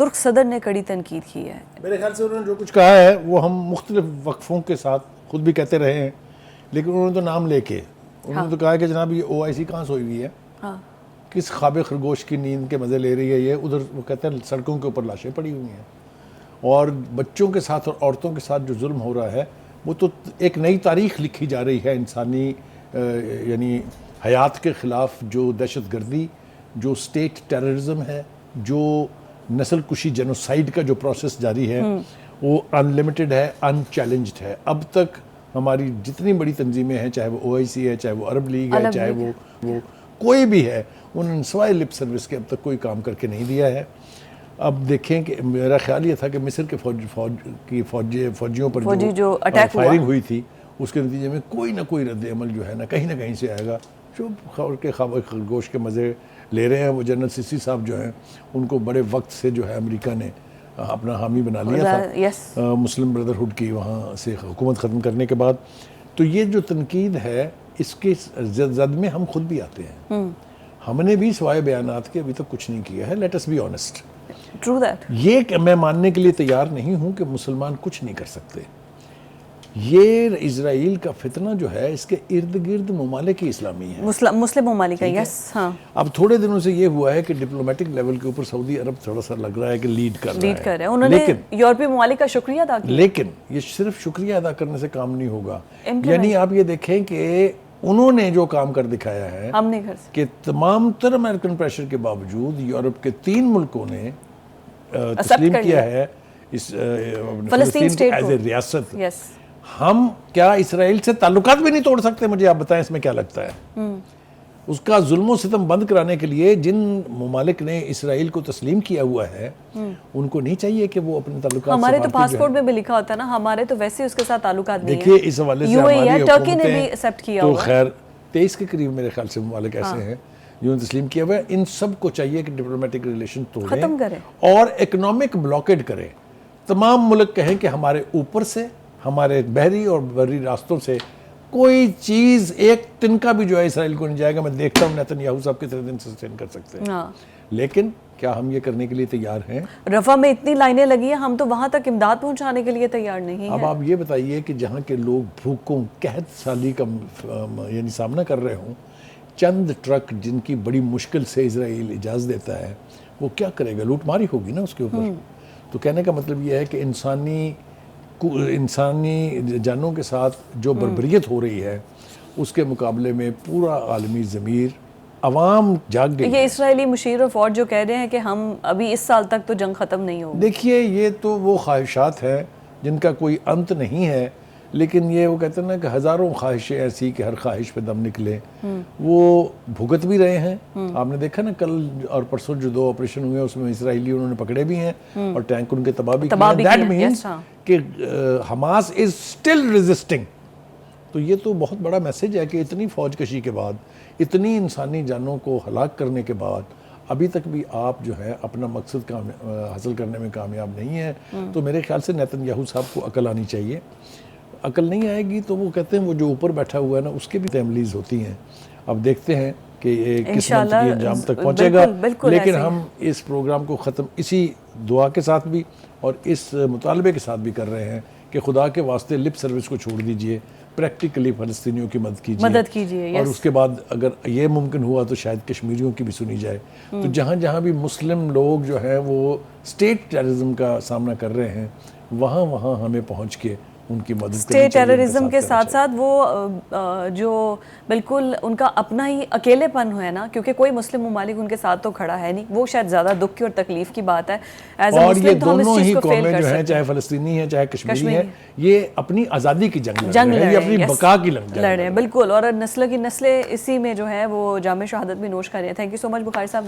ترک صدر نے کڑی تنقید کی ہے. میرے خیال سے انہوں نے جو کچھ کہا ہے وہ ہم مختلف وقفوں کے ساتھ خود بھی کہتے رہے ہیں، لیکن انہوں نے تو نام لے کے انہوں نے تو کہا کہ جناب یہ OIC کہاں سوئی ہوئی ہے، کس خواب خرگوش کی نیند کے مزے لے رہی ہے یہ، ادھر وہ کہتے ہیں سڑکوں کے اوپر لاشیں پڑی ہوئی ہیں، اور بچوں کے ساتھ اور عورتوں کے ساتھ جو ظلم ہو رہا ہے وہ تو ایک نئی تاریخ لکھی جا رہی ہے انسانی یعنی حیات کے خلاف. جو دہشت گردی، جو اسٹیٹ ٹیررزم ہے، جو نسل کشی جینوسائیڈ کا جو پروسیس جاری ہے وہ ان لمیٹڈ ہے، ان چیلنجڈ ہے. اب تک ہماری جتنی بڑی تنظیمیں ہیں، چاہے وہ OIC ہے، چاہے وہ عرب لیگ ہے، چاہے وہ کوئی بھی ہے، انہوں نے سوائے لپ سروس کے اب تک کوئی کام کر کے نہیں دیا ہے. اب دیکھیں کہ میرا خیال یہ تھا کہ مصر کے فوجیوں پر جو فائرنگ ہوئی تھی اس کے نتیجے میں کوئی نہ کوئی رد عمل جو ہے نا کہیں نہ کہیں سے آئے گا. جو خبر کے خواب خرگوش کے مزے لے رہے ہیں وہ جنرل سیسی صاحب جو ہیں ان کو بڑے وقت سے جو ہے امریکہ نے اپنا حامی بنا لیا تھا مسلم بردرہڈ کی وہاں سے حکومت ختم کرنے کے بعد. تو یہ جو تنقید ہے اس کے زد میں ہم خود بھی آتے ہیں. ہم نے بھی سوائے بیانات کے ابھی تک کچھ نہیں کیا ہے. Let us be honest. یہ کہ میں ماننے کے لیے تیار نہیں ہوں کہ مسلمان کچھ نہیں کر سکتے. یہ اسرائیل کا فتنہ جو ہے اس کے ارد گرد ممالک اسلامی ہیں، مسلم ممالک. یس ہاں. اب تھوڑے دنوں سے یہ ہوا ہے کہ ڈپلومیٹک لیول کے اوپر سعودی عرب تھوڑا سا لگ رہا ہے کہ لیڈ کر رہا ہے. انہوں نے یورپی ممالک کا شکریہ ادا کیا. لیکن یہ صرف شکریہ ادا کرنے سے کام نہیں ہوگا. یعنی آپ یہ دیکھیں کہ انہوں نے جو کام کر دکھایا ہے ہم نہیں کر سکتے کہ تمام تر امریکن پریشر کے باوجود یورپ کے 3 ملکوں نے تسلیم کیا ہے اس فلسطین کو ایز اے ریاست. ہم کیا اسرائیل سے تعلقات بھی نہیں توڑ سکتے؟ مجھے آپ بتائیں اس میں کیا لگتا ہے. اس کا ظلم و ستم بند کرانے کے لیے جن ممالک نے اسرائیل کو تسلیم کیا ہوا ہے ان کو نہیں چاہیے کہ وہ اپنے تعلقات ہمارے تو پاسپورٹ میں بھی لکھا ہوتا ہے نا، ہمارے تو ویسے اس کے ساتھ تعلقات نہیں ہیں. دیکھیے اس حوالے سے ہماری ٹرکی نے بھی ایکسپٹ کیا تو خیر 23 کے قریب میرے خیال سے ممالک ایسے ہیں جنہوں نے تسلیم کیا ہوا ہے. ان سب کو چاہیے کہ ڈپلومیٹک ریلیشن توڑیں، ختم کریں اور اکنامک بلاکیڈ کریں. تمام ملک کہیں کہ ہمارے اوپر سے، ہمارے بحری اور بری راستوں سے کوئی چیز ایک تنکا بھی جو ہے اسرائیل کو نہیں جائے گا. میں دیکھتا ہوں نیتن یاہو صاحب کتنے دن سسٹین کر سکتے ہیں، لیکن کیا ہم یہ کرنے کے لیے تیار ہیں؟ رفح میں اتنی لائنیں لگی ہیں، ہم تو وہاں تک امداد پہنچانے کے لیے تیار نہیں ہیں. اب آپ یہ بتائیے کہ جہاں کے لوگ بھوکوں قحط سالی کا یعنی سامنا کر رہے ہوں، چند ٹرک جن کی بڑی مشکل سے اسرائیل اجازت دیتا ہے، وہ کیا کرے گا؟ لوٹ ماری ہوگی نا اس کے اوپر. تو کہنے کا مطلب یہ ہے کہ انسانی جانوں کے ساتھ جو بربریت ہو رہی ہے اس کے مقابلے میں پورا عالمی ضمیر عوام جاگ گئی. یہ اسرائیلی مشیر و فوج جو کہہ رہے ہیں کہ ہم ابھی اس سال تک تو جنگ ختم نہیں ہوگی. دیکھیے یہ تو وہ خواہشات ہیں جن کا کوئی انت نہیں ہے، لیکن یہ وہ کہتے ہیں نا کہ ہزاروں خواہشیں ایسی کہ ہر خواہش پہ دم نکلے. وہ بھگت بھی رہے ہیں. آپ نے دیکھا نا کل اور پرسوں جو 2 آپریشن ہوئے اس میں اسرائیلی انہوں نے پکڑے بھی ہیں اور ٹینک ان کے تباہ بھی کیے. دیٹ مینس کہ حماس از اسٹل ریزسٹنگ. تو یہ تو بہت بڑا میسج ہے کہ اتنی فوج کشی کے بعد، اتنی انسانی جانوں کو ہلاک کرنے کے بعد ابھی تک بھی آپ جو ہے اپنا مقصد حاصل کرنے میں کامیاب نہیں ہیں. تو میرے خیال سے نیتن یاہو صاحب کو عقل آنی چاہیے. عقل نہیں آئے گی تو وہ کہتے ہیں وہ جو اوپر بیٹھا ہوا ہے نا اس کے بھی تحملیز ہوتی ہیں. اب دیکھتے ہیں کہ یہ کس منت کی انجام تک پہنچے گا. لیکن ہم اس پروگرام کو ختم اسی دعا کے ساتھ بھی اور اس مطالبے کے ساتھ بھی کر رہے ہیں کہ خدا کے واسطے لپ سروس کو چھوڑ دیجئے، پریکٹیکلی فلسطینیوں کی مدد کیجیے. اور اس کے بعد اگر یہ ممکن ہوا تو شاید کشمیریوں کی بھی سنی جائے. تو جہاں جہاں بھی مسلم لوگ جو ہیں وہ اسٹیٹ ٹیررزم کا سامنا کر رہے ہیں وہاں ہمیں پہنچ کے ان کی مدد کرنی چاہیے. اسٹیٹ ٹیررزم کے ساتھ ساتھ وہ جو بالکل ان کا اپنا ہی اکیلے پن ہے نا، کیونکہ کوئی مسلم ممالک ان کے ساتھ تو کھڑا ہے نہیں، وہ شاید زیادہ دکھ کی اور تکلیف کی بات ہے. اور یہ دونوں ہی قومیں جو ہیں، چاہے فلسطینی ہیں چاہے کشمیری ہیں، یہ اپنی آزادی کی جنگ لڑ رہے ہیں، یہ اپنی بقا کی جنگ لڑ رہے ہیں. بالکل. اور نسلیں اسی میں جو ہے وہ جام شہادت بھی نوش کر رہے ہیں. تھینک یو سو مچ بخاری صاحب.